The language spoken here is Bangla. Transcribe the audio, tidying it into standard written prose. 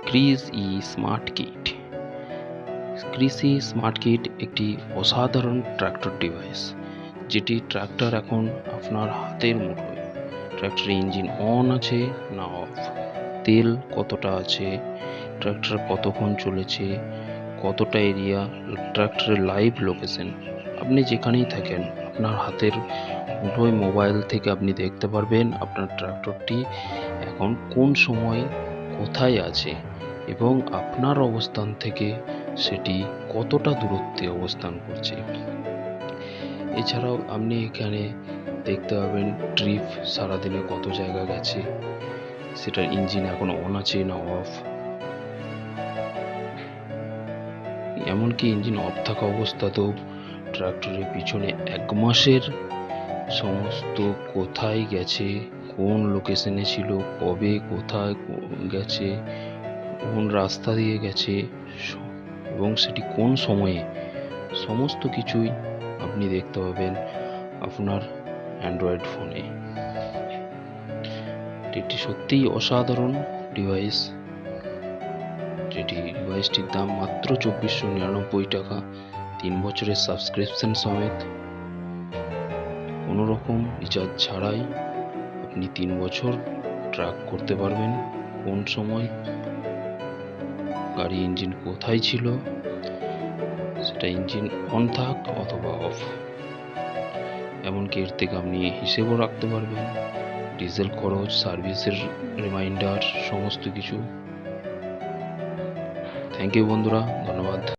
Krrish smart kit. Krish smart kit একটি অসাধারণ ট্র্যাক্টর ডিভাইস, যেটি ট্র্যাক্টর এখন আপনার হাতের মুঠোয়। ট্র্যাক্টরের ইঞ্জিন অন আছে না অফ, তেল কতটা আছে, ট্র্যাক্টর কতক্ষণ চলেছে, কতটা এরিয়া, ট্র্যাক্টরের লাইভ লোকেশন আপনি যেখানেই থাকেন আপনার হাতের মুঠোয় মোবাইল থেকে আপনি দেখতে পারবেন আপনার ট্র্যাক্টরটি এখন কোন সময় কোথায় আছে এবং আপনার অবস্থান থেকে সেটি কতটা দূরত্বে অবস্থান করছে। এছাড়াও আপনি এখানে দেখতে পাবেন ট্রিপ সারাদিনে কত জায়গা গেছে, সেটার ইঞ্জিন এখন অন আছে না অফ, এমনকি ইঞ্জিন অফ থাকা অবস্থাতেও ট্রাক্টরের পিছনে 1 মাসের সমস্ত কোথায় গেছে, কোন লোকেশনে ছিল, কবে কোথায় গেছে, কোন রাস্তা দিয়ে গেছে এবং সেটি কোন সময়ে, সমস্ত কিছুই আপনি দেখতে পাবেন আপনার অ্যান্ড্রয়েড ফোনে। এটি সত্যিই অসাধারণ ডিভাইস, যেটি ডিভাইসটির দাম মাত্র 2499 টাকা, 3 বছরের সাবস্ক্রিপশন সমেত, কোনো রকম রিচার্জ ছাড়াই আপনি 3 বছর ট্র্যাক করতে পারবেন কোন সময় গাড়ি ইঞ্জিন কোথায় ছিল, সেটা ইঞ্জিন অন থাক অথবা অফ। এমনকি এর থেকে আপনি হিসেবও রাখতে পারবেন, ডিজেল খরচ, সার্ভিসের রিমাইন্ডার, সমস্ত কিছু। থ্যাংক ইউ বন্ধুরা, ধন্যবাদ।